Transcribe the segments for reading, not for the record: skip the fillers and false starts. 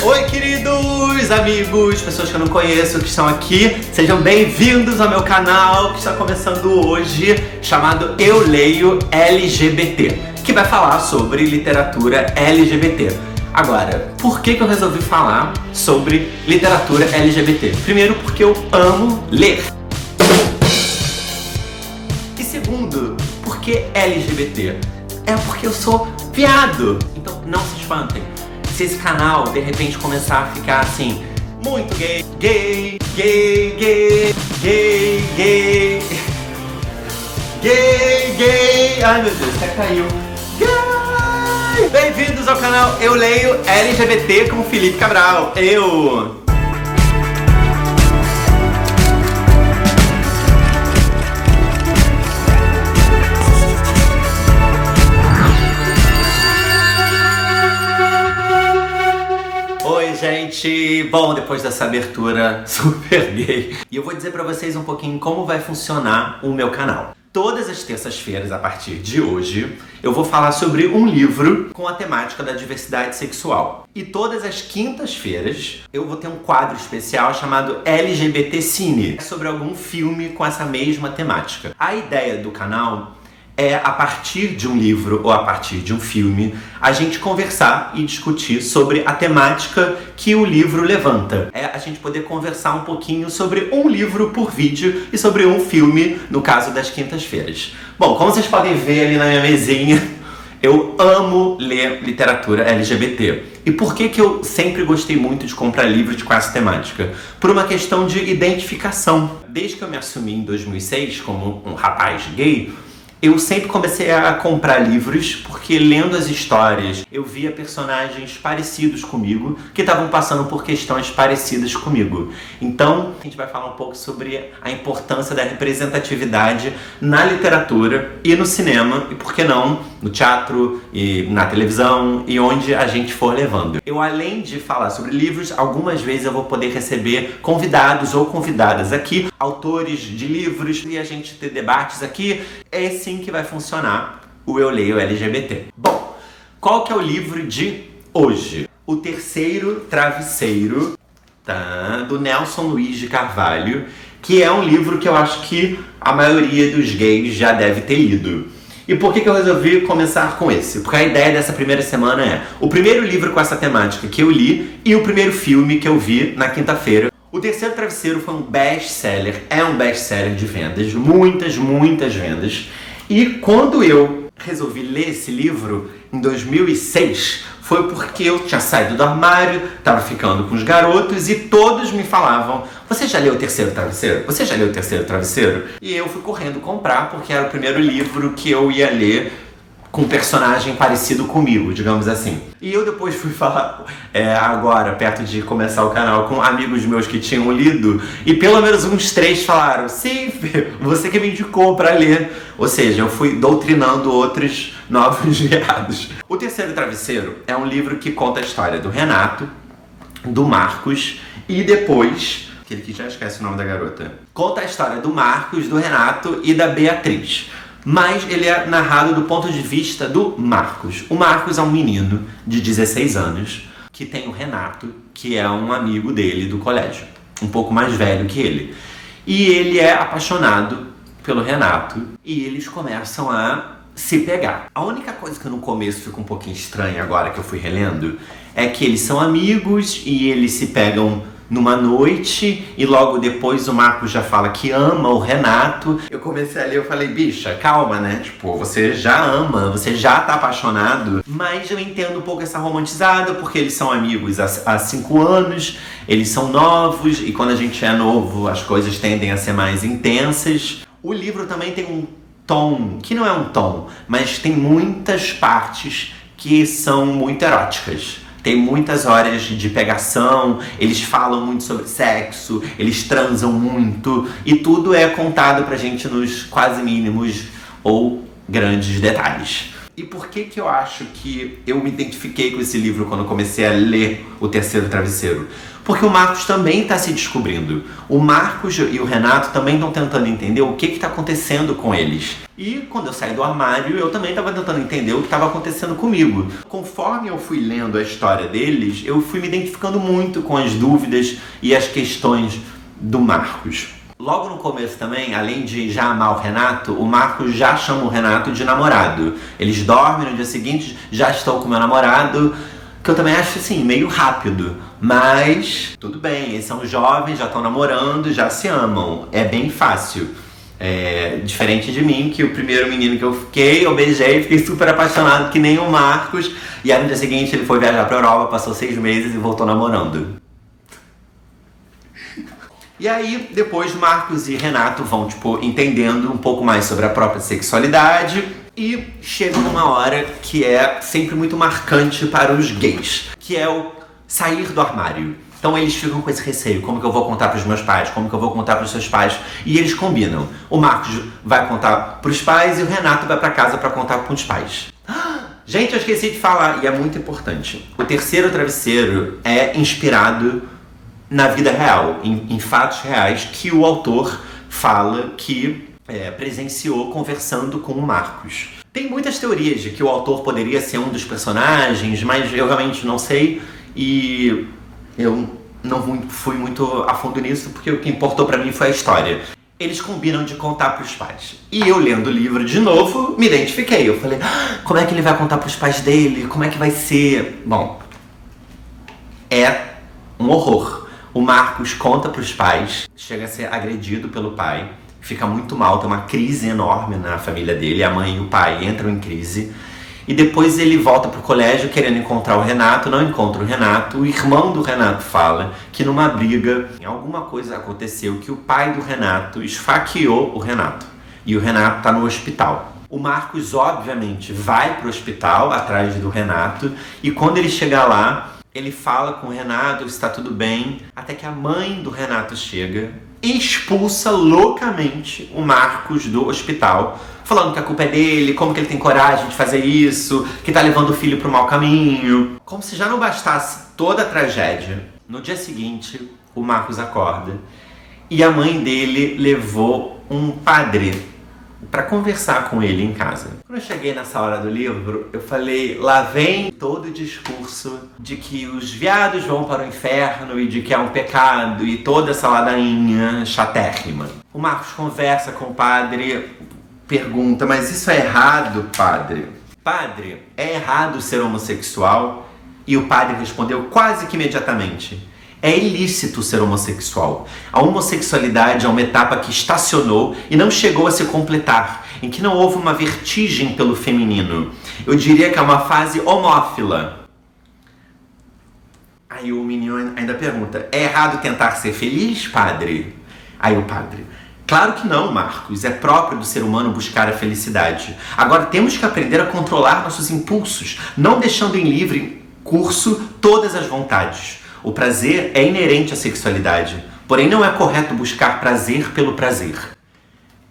Oi, queridos amigos, pessoas que eu não conheço, que estão aqui, sejam bem-vindos ao meu canal que está começando hoje, chamado Eu Leio LGBT, que vai falar sobre literatura LGBT. Agora, por que eu resolvi falar sobre literatura LGBT? Primeiro, porque eu amo ler. E segundo, por que LGBT? É porque eu sou viado. Então não se espantem. Se esse canal de repente começar a ficar assim, muito gay, gay, gay, gay, gay, gay, gay, gay. Ai meu Deus, até caiu. Gay. Bem-vindos ao canal Eu Leio LGBT com Felipe Cabral. Oi, gente! Bom, depois dessa abertura super gay, e eu vou dizer pra vocês um pouquinho como vai funcionar o meu canal. Todas as terças-feiras, a partir de hoje, eu vou falar sobre um livro com a temática da diversidade sexual. E todas as quintas-feiras, eu vou ter um quadro especial chamado LGBT Cine, sobre algum filme com essa mesma temática. A ideia do canal é, a partir de um livro ou a partir de um filme, a gente conversar e discutir sobre a temática que o livro levanta. É a gente poder conversar um pouquinho sobre um livro por vídeo e sobre um filme, no caso das quintas-feiras. Bom, como vocês podem ver ali na minha mesinha, eu amo ler literatura LGBT. E por que eu sempre gostei muito de comprar livros com essa temática? Por uma questão de identificação. Desde que eu me assumi em 2006 como um rapaz gay, eu sempre comecei a comprar livros porque, lendo as histórias, eu via personagens parecidos comigo que estavam passando por questões parecidas comigo. Então, a gente vai falar um pouco sobre a importância da representatividade na literatura e no cinema, e por que não, no teatro e na televisão e onde a gente for levando. Eu, além de falar sobre livros, algumas vezes eu vou poder receber convidados ou convidadas aqui, autores de livros, e a gente ter debates aqui. É assim que vai funcionar o Eu Leio LGBT. Bom, qual que é o livro de hoje? O Terceiro Travesseiro, do Nelson Luiz de Carvalho, que é um livro que eu acho que a maioria dos gays já deve ter lido. E por que eu resolvi começar com esse? Porque a ideia dessa primeira semana é o primeiro livro com essa temática que eu li e o primeiro filme que eu vi na quinta-feira. O Terceiro Travesseiro foi um best-seller, é um best-seller de vendas, muitas vendas. E quando eu resolvi ler esse livro, em 2006, foi porque eu tinha saído do armário, tava ficando com os garotos e todos me falavam: você já leu o Terceiro Travesseiro? Você já leu o Terceiro Travesseiro? E eu fui correndo comprar porque era o primeiro livro que eu ia ler com um personagem parecido comigo, digamos assim. E eu depois fui falar, agora, perto de começar o canal, com amigos meus que tinham lido, e pelo menos uns 3 falaram: sim, você que me indicou pra ler. Ou seja, eu fui doutrinando outros novos viados. O Terceiro Travesseiro é um livro que conta a história do Renato, do Marcos, e depois, aquele que já esquece o nome da garota, conta a história do Marcos, do Renato e da Beatriz. Mas ele é narrado do ponto de vista do Marcos. O Marcos é um menino de 16 anos que tem o Renato, que é um amigo dele do colégio, um pouco mais velho que ele. E ele é apaixonado pelo Renato e eles começam a se pegar. A única coisa que no começo fica um pouquinho estranha agora que eu fui relendo é que eles são amigos e eles se pegam numa noite e logo depois o Marcos já fala que ama o Renato. Eu comecei a ler, eu falei: bicha, calma, né? Tipo, você já ama, você já tá apaixonado. Mas eu entendo um pouco essa romantizada, porque eles são amigos há 5 anos, eles são novos, e quando a gente é novo, as coisas tendem a ser mais intensas. O livro também tem um tom, que não é um tom, mas tem muitas partes que são muito eróticas. Tem muitas horas de pegação, eles falam muito sobre sexo, eles transam muito, e tudo é contado pra gente nos quase mínimos ou grandes detalhes. E por que que eu acho que eu me identifiquei com esse livro quando eu comecei a ler O Terceiro Travesseiro? Porque o Marcos também está se descobrindo. O Marcos e o Renato também estão tentando entender o que está acontecendo com eles. E quando eu saí do armário, eu também estava tentando entender o que estava acontecendo comigo. Conforme eu fui lendo a história deles, eu fui me identificando muito com as dúvidas e as questões do Marcos. Logo no começo também, além de já amar o Renato, o Marcos já chama o Renato de namorado. Eles dormem, no dia seguinte, já estou com meu namorado, que eu também acho assim, meio rápido. Mas tudo bem, eles são jovens, já estão namorando, já se amam. É bem fácil. Diferente de mim, que o primeiro menino que eu beijei, fiquei super apaixonado, que nem o Marcos. E aí no dia seguinte ele foi viajar pra Europa, passou 6 meses e voltou namorando. E aí, depois, Marcos e Renato vão, entendendo um pouco mais sobre a própria sexualidade e chegam numa hora que é sempre muito marcante para os gays, que é o sair do armário. Então eles ficam com esse receio, como que eu vou contar para os meus pais, como que eu vou contar para os seus pais, e eles combinam. O Marcos vai contar para os pais e o Renato vai para casa para contar para os pais. Gente, eu esqueci de falar, e é muito importante. O Terceiro Travesseiro é inspirado na vida real, em fatos reais que o autor fala que presenciou conversando com o Marcos. Tem muitas teorias de que o autor poderia ser um dos personagens, mas eu realmente não sei e eu não fui muito a fundo nisso porque o que importou pra mim foi a história. Eles combinam de contar pros pais. E eu, lendo o livro de novo, me identifiquei. Eu falei, como é que ele vai contar pros pais dele? Como é que vai ser? Bom, é um horror. O Marcos conta pros pais, chega a ser agredido pelo pai, fica muito mal, tem uma crise enorme na família dele, a mãe e o pai entram em crise, e depois ele volta pro colégio querendo encontrar o Renato, não encontra o Renato, o irmão do Renato fala que numa briga, alguma coisa aconteceu, que o pai do Renato esfaqueou o Renato, e o Renato tá no hospital. O Marcos, obviamente, vai pro hospital atrás do Renato, e quando ele chega lá, ele fala com o Renato, está tudo bem, até que a mãe do Renato chega e expulsa loucamente o Marcos do hospital, falando que a culpa é dele, como que ele tem coragem de fazer isso, que tá levando o filho pro mau caminho. Como se já não bastasse toda a tragédia, no dia seguinte, o Marcos acorda e a mãe dele levou um padre para conversar com ele em casa. Quando eu cheguei nessa hora do livro, eu falei, lá vem todo o discurso de que os viados vão para o inferno e de que é um pecado e toda essa ladainha chatérrima. O Marcos conversa com o padre, pergunta, mas isso é errado, padre? Padre, é errado ser homossexual? E o padre respondeu quase que imediatamente, é ilícito ser homossexual. A homossexualidade é uma etapa que estacionou e não chegou a se completar, em que não houve uma vertigem pelo feminino. Eu diria que é uma fase homófila. Aí o menino ainda pergunta, é errado tentar ser feliz, padre? Aí o padre, claro que não, Marcos, é próprio do ser humano buscar a felicidade. Agora temos que aprender a controlar nossos impulsos, não deixando em livre curso todas as vontades. O prazer é inerente à sexualidade, porém não é correto buscar prazer pelo prazer.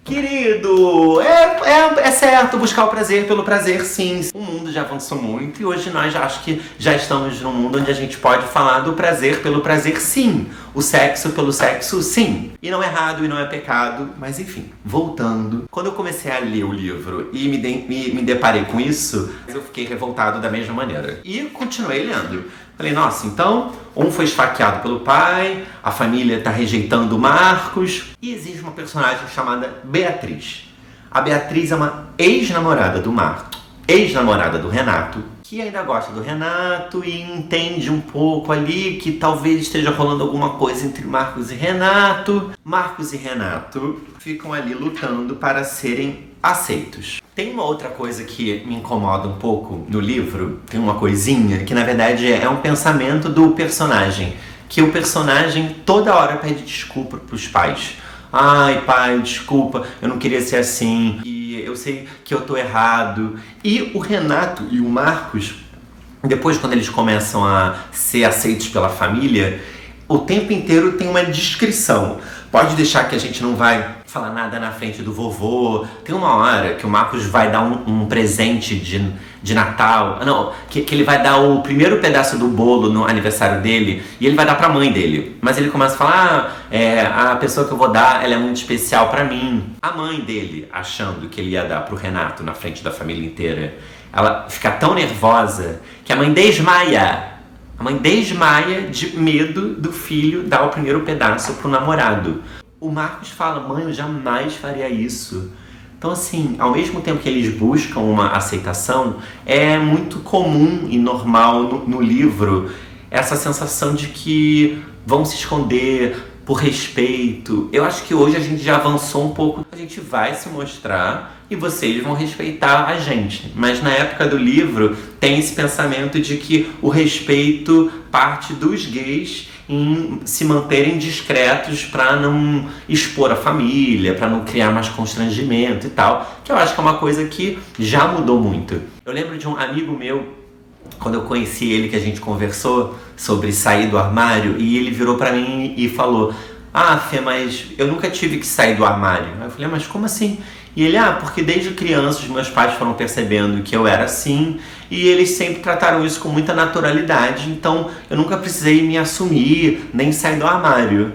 Querido, é certo buscar o prazer pelo prazer, sim. O mundo já avançou muito e hoje nós acho que já estamos num mundo onde a gente pode falar do prazer pelo prazer, sim. O sexo pelo sexo, sim. E não é errado e não é pecado, mas enfim, voltando. Quando eu comecei a ler o livro e me deparei com isso, eu fiquei revoltado da mesma maneira. E continuei lendo. Falei, nossa, então, um foi esfaqueado pelo pai, a família tá rejeitando o Marcos, e existe uma personagem chamada Beatriz. A Beatriz é uma ex-namorada do Marcos, ex-namorada do Renato, que ainda gosta do Renato e entende um pouco ali que talvez esteja rolando alguma coisa entre Marcos e Renato. Marcos e Renato ficam ali lutando para serem aceitos. Tem uma outra coisa que me incomoda um pouco no livro, tem uma coisinha, que na verdade é um pensamento do personagem, que o personagem toda hora pede desculpa pros pais. Ai, pai, desculpa, eu não queria ser assim, e eu sei que eu tô errado. E o Renato e o Marcos, depois quando eles começam a ser aceitos pela família, o tempo inteiro tem uma descrição. Pode deixar que a gente não vai fala nada na frente do vovô. Tem uma hora que o Marcos vai dar um presente de Natal. Não, que ele vai dar o primeiro pedaço do bolo no aniversário dele e ele vai dar pra mãe dele. Mas ele começa a falar, a pessoa que eu vou dar, ela é muito especial pra mim. A mãe dele, achando que ele ia dar pro Renato na frente da família inteira, ela fica tão nervosa que a mãe desmaia. A mãe desmaia de medo do filho dar o primeiro pedaço pro namorado. O Marcos fala, mãe, eu jamais faria isso. Então, assim, ao mesmo tempo que eles buscam uma aceitação, é muito comum e normal no livro essa sensação de que vão se esconder por respeito. Eu acho que hoje a gente já avançou um pouco. A gente vai se mostrar e vocês vão respeitar a gente. Mas na época do livro tem esse pensamento de que o respeito parte dos gays em se manterem discretos para não expor a família, para não criar mais constrangimento e tal, que eu acho que é uma coisa que já mudou muito. Eu lembro de um amigo meu, quando eu conheci ele, que a gente conversou sobre sair do armário, e ele virou pra mim e falou, Fê, mas eu nunca tive que sair do armário. Aí eu falei, mas como assim? E ele, porque desde criança os meus pais foram percebendo que eu era assim, e eles sempre trataram isso com muita naturalidade, então eu nunca precisei me assumir, nem sair do armário.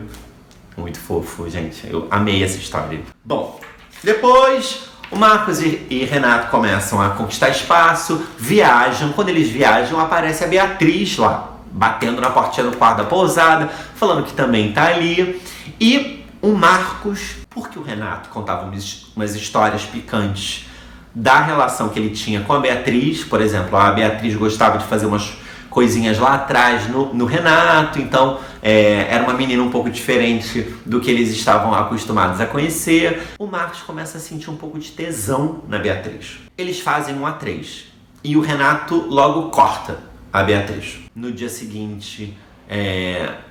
Muito fofo, gente, eu amei essa história. Bom, depois o Marcos e Renato começam a conquistar espaço, viajam. Quando eles viajam, aparece a Beatriz lá, batendo na portinha do quarto da pousada, falando que também tá ali. E o Marcos, porque o Renato contava umas histórias picantes da relação que ele tinha com a Beatriz, por exemplo, a Beatriz gostava de fazer umas coisinhas lá atrás no Renato, então era uma menina um pouco diferente do que eles estavam acostumados a conhecer. O Marcos começa a sentir um pouco de tesão na Beatriz. Eles fazem um A3 e o Renato logo corta a Beatriz. No dia seguinte,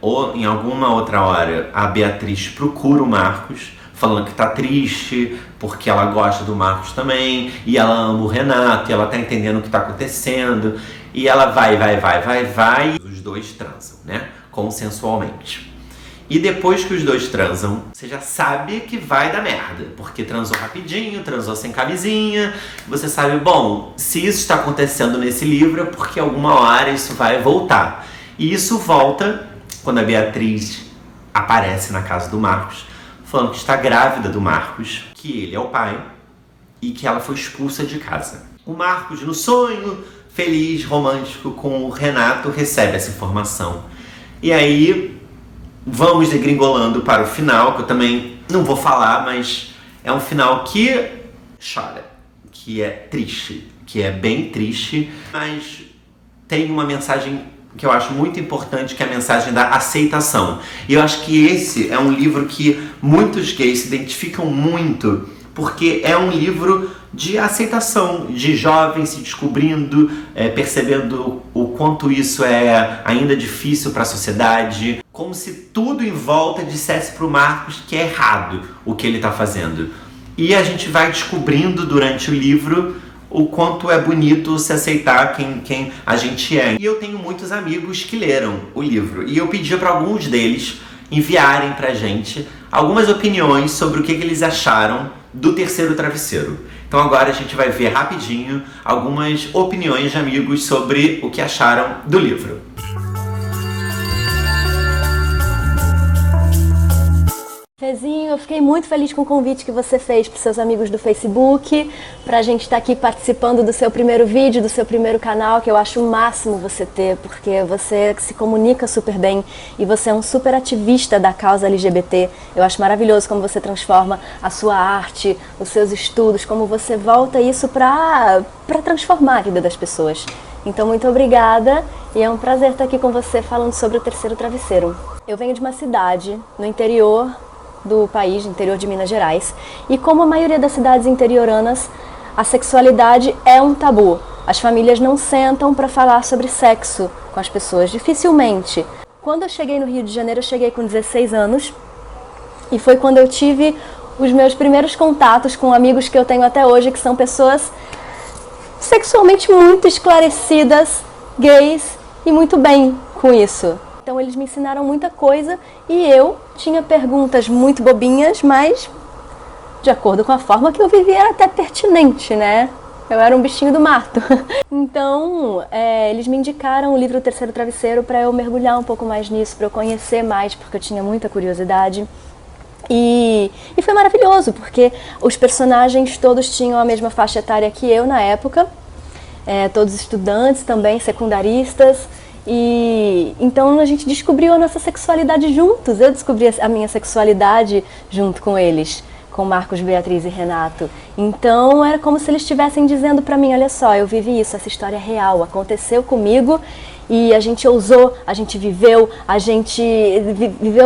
ou em alguma outra hora, a Beatriz procura o Marcos, falando que tá triste, porque ela gosta do Marcos também, e ela ama o Renato, e ela tá entendendo o que tá acontecendo, e ela vai, e os dois transam, né? Consensualmente. E depois que os dois transam, você já sabe que vai dar merda, porque transou rapidinho, transou sem camisinha, você sabe, bom, se isso está acontecendo nesse livro é porque alguma hora isso vai voltar. E isso volta quando a Beatriz aparece na casa do Marcos, falando que está grávida do Marcos, que ele é o pai e que ela foi expulsa de casa. O Marcos, no sonho, feliz, romântico com o Renato, recebe essa informação. E aí, vamos degringolando para o final, que eu também não vou falar, mas é um final que chora, que é triste, que é bem triste, mas tem uma mensagem que eu acho muito importante, que é a mensagem da aceitação. E eu acho que esse é um livro que muitos gays se identificam muito, porque é um livro de aceitação, de jovens se descobrindo, percebendo o quanto isso é ainda difícil para a sociedade, como se tudo em volta dissesse para o Marcos que é errado o que ele está fazendo. E a gente vai descobrindo durante o livro o quanto é bonito se aceitar quem a gente é. E eu tenho muitos amigos que leram o livro, e eu pedi para alguns deles enviarem pra gente algumas opiniões sobre o que eles acharam do Terceiro Travesseiro. Então agora a gente vai ver rapidinho algumas opiniões de amigos sobre o que acharam do livro. Fezinho, eu fiquei muito feliz com o convite que você fez para os seus amigos do Facebook, para a gente estar aqui participando do seu primeiro vídeo, do seu primeiro canal, que eu acho o máximo você ter, porque você se comunica super bem e você é um super ativista da causa LGBT. Eu acho maravilhoso como você transforma a sua arte, os seus estudos, como você volta isso para transformar a vida das pessoas. Então, muito obrigada e é um prazer estar aqui com você falando sobre o Terceiro Travesseiro. Eu venho de uma cidade no interior do país, interior de Minas Gerais, e como a maioria das cidades interioranas, a sexualidade é um tabu. As famílias não sentam para falar sobre sexo com as pessoas, dificilmente. Quando eu cheguei no Rio de Janeiro, eu cheguei com 16 anos, e foi quando eu tive os meus primeiros contatos com amigos que eu tenho até hoje, que são pessoas sexualmente muito esclarecidas, gays, e muito bem com isso. Então eles me ensinaram muita coisa e eu tinha perguntas muito bobinhas, mas de acordo com a forma que eu vivia, era até pertinente, né? Eu era um bichinho do mato. Então, eles me indicaram o livro O Terceiro Travesseiro para eu mergulhar um pouco mais nisso, para eu conhecer mais, porque eu tinha muita curiosidade. E foi maravilhoso, porque os personagens todos tinham a mesma faixa etária que eu na época, todos estudantes também, secundaristas, e então a gente descobriu a nossa sexualidade juntos. Eu descobri a minha sexualidade junto com eles, com Marcos, Beatriz e Renato. Então era como se eles estivessem dizendo para mim, olha só, eu vivi isso, essa história é real, aconteceu comigo e a gente ousou, a gente viveu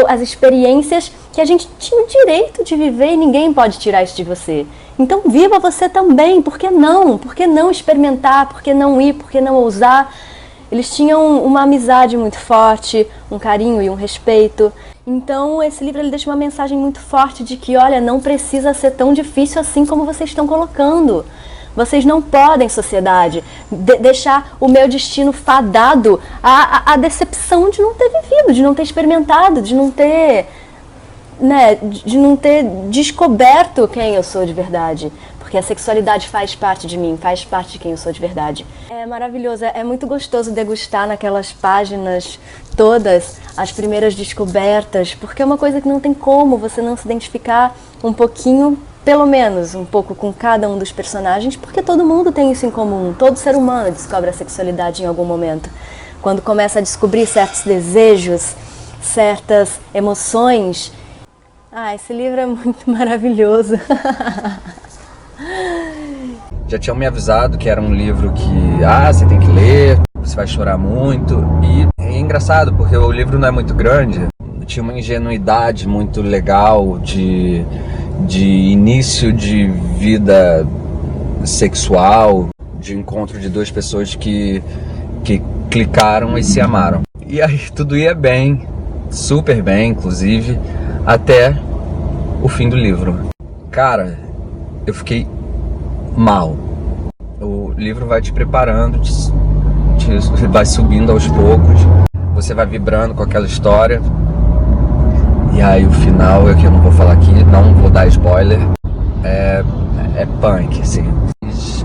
as experiências que a gente tinha o direito de viver e ninguém pode tirar isso de você. Então viva você também, por que não? Por que não experimentar? Por que não ir? Por que não ousar? Eles tinham uma amizade muito forte, um carinho e um respeito. Então esse livro ele deixa uma mensagem muito forte de que, olha, não precisa ser tão difícil assim como vocês estão colocando. Vocês não podem, sociedade, deixar o meu destino fadado à decepção de não ter vivido, de não ter experimentado, de não ter descoberto quem eu sou de verdade. Porque a sexualidade faz parte de mim, faz parte de quem eu sou de verdade. É maravilhoso, é muito gostoso degustar naquelas páginas todas as primeiras descobertas, porque é uma coisa que não tem como você não se identificar um pouquinho, pelo menos um pouco com cada um dos personagens, porque todo mundo tem isso em comum, todo ser humano descobre a sexualidade em algum momento. Quando começa a descobrir certos desejos, certas emoções. Esse livro é muito maravilhoso. Já tinham me avisado que era um livro que você tem que ler, você vai chorar muito. E é engraçado porque o livro não é muito grande. Tinha uma ingenuidade muito legal de início de vida sexual, de encontro de duas pessoas que clicaram e se amaram. E aí tudo ia bem, super bem inclusive, até o fim do livro. Cara, eu fiquei mal. O livro vai te preparando, vai subindo aos poucos, você vai vibrando com aquela história. E aí o final é que eu não vou falar aqui, não vou dar spoiler. É punk, assim.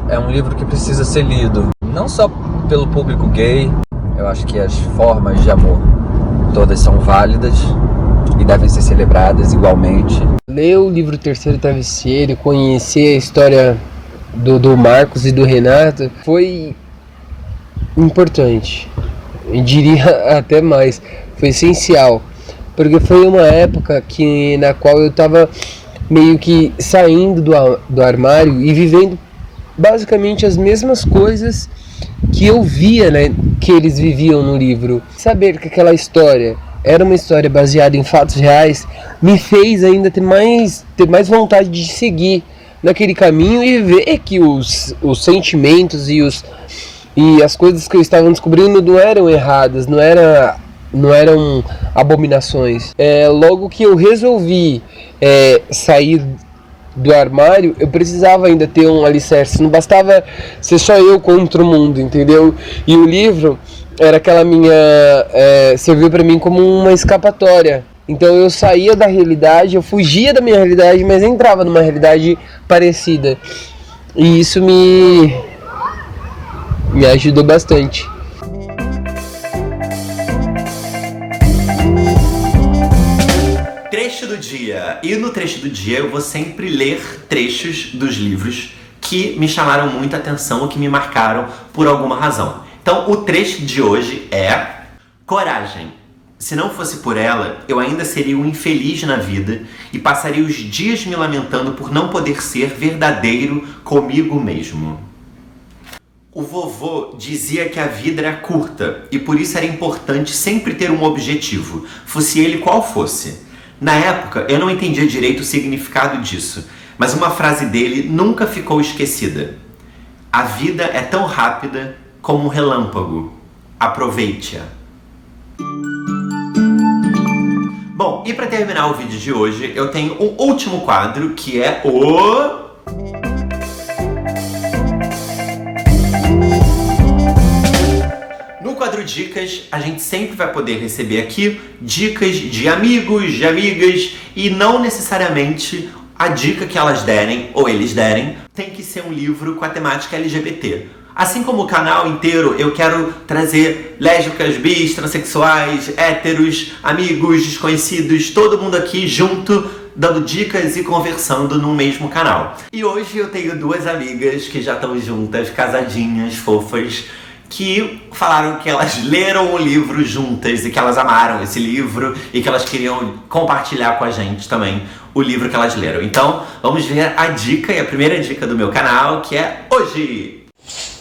É um livro que precisa ser lido, não só pelo público gay. Eu acho que as formas de amor todas são válidas e devem ser celebradas igualmente. Ler o livro Terceiro Travesseiro, conhecer a história do Marcos e do Renato foi importante. Eu diria até mais, foi essencial. Porque foi uma época na qual eu estava meio que saindo do armário e vivendo basicamente as mesmas coisas que eu via, né, que eles viviam no livro. Saber que aquela história era uma história baseada em fatos reais me fez ainda ter mais vontade de seguir naquele caminho e ver que os sentimentos e as coisas que eu estava descobrindo não eram erradas, não eram abominações. Logo que eu resolvi sair do armário, eu precisava ainda ter um alicerce, não bastava ser só eu contra o mundo, entendeu? E o livro era aquela serviu para mim como uma escapatória. Então eu saía da realidade, eu fugia da minha realidade, mas entrava numa realidade parecida. E isso me ajudou bastante. Trecho do dia. E no trecho do dia eu vou sempre ler trechos dos livros que me chamaram muita atenção ou que me marcaram por alguma razão. Então o trecho de hoje é: coragem. Se não fosse por ela, eu ainda seria um infeliz na vida e passaria os dias me lamentando por não poder ser verdadeiro comigo mesmo. O vovô dizia que a vida era curta e por isso era importante sempre ter um objetivo, fosse ele qual fosse. Na época, eu não entendia direito o significado disso, mas uma frase dele nunca ficou esquecida. A vida é tão rápida como um relâmpago. Aproveite-a. Bom, e para terminar o vídeo de hoje, eu tenho um último quadro, que é o... No quadro Dicas, a gente sempre vai poder receber aqui dicas de amigos, de amigas, e não necessariamente a dica que elas derem, ou eles derem, tem que ser um livro com a temática LGBT. Assim como o canal inteiro, eu quero trazer lésbicas, bis, transexuais, héteros, amigos, desconhecidos, todo mundo aqui junto, dando dicas e conversando no mesmo canal. E hoje eu tenho duas amigas que já estão juntas, casadinhas, fofas, que falaram que elas leram o livro juntas e que elas amaram esse livro e que elas queriam compartilhar com a gente também o livro que elas leram. Então, vamos ver a dica e a primeira dica do meu canal, que é hoje!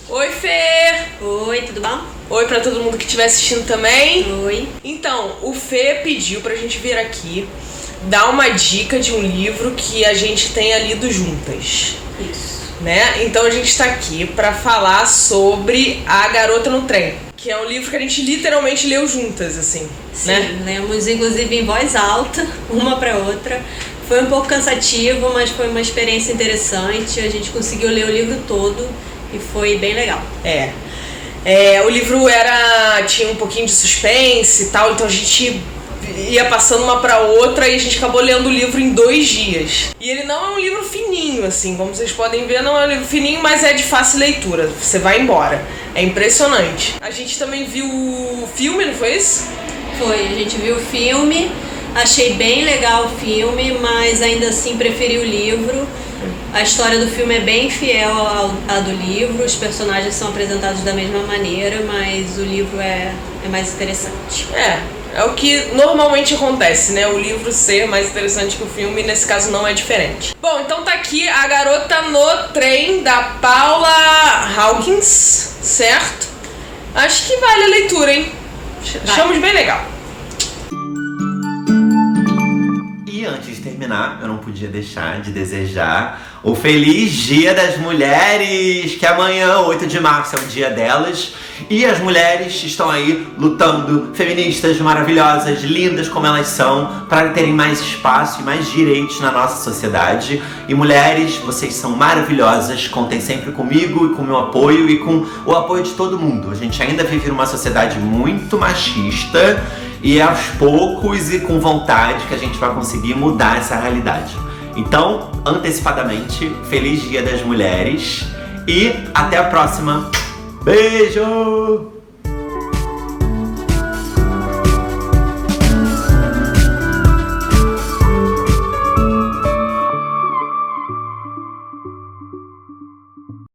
Oi, Fê! Oi, tudo bom? Oi pra todo mundo que estiver assistindo também. Oi. Então, o Fê pediu pra gente vir aqui dar uma dica de um livro que a gente tenha lido juntas. Isso. Né? Então a gente tá aqui pra falar sobre A Garota no Trem, que é um livro que a gente literalmente leu juntas, assim. Sim, né? lemos inclusive em voz alta, uma pra outra. Foi um pouco cansativo, mas foi uma experiência interessante. A gente conseguiu ler o livro todo e foi bem legal. O livro tinha um pouquinho de suspense e tal, então a gente ia passando uma pra outra e a gente acabou lendo o livro em 2 dias. E ele não é um livro fininho, assim, como vocês podem ver, não é um livro fininho, mas é de fácil leitura. Você vai embora. É impressionante. A gente também viu o filme, não foi isso? Foi, a gente viu o filme, achei bem legal o filme, mas ainda assim preferi o livro. A história do filme é bem fiel à do livro, os personagens são apresentados da mesma maneira, mas o livro é mais interessante. É o que normalmente acontece, né? O livro ser mais interessante que o filme, nesse caso não é diferente. Bom, então tá aqui A Garota no Trem, da Paula Hawkins, certo? Acho que vale a leitura, hein? Achamos bem legal. E antes de terminar, eu não podia deixar de desejar o Feliz Dia das Mulheres, que amanhã, 8 de março, é o dia delas. E as mulheres estão aí lutando, feministas maravilhosas, lindas como elas são, para terem mais espaço e mais direitos na nossa sociedade. E mulheres, vocês são maravilhosas, contem sempre comigo e com o meu apoio e com o apoio de todo mundo. A gente ainda vive numa sociedade muito machista e é aos poucos e com vontade que a gente vai conseguir mudar essa realidade. Então, antecipadamente, Feliz Dia das Mulheres e até a próxima! Beijo!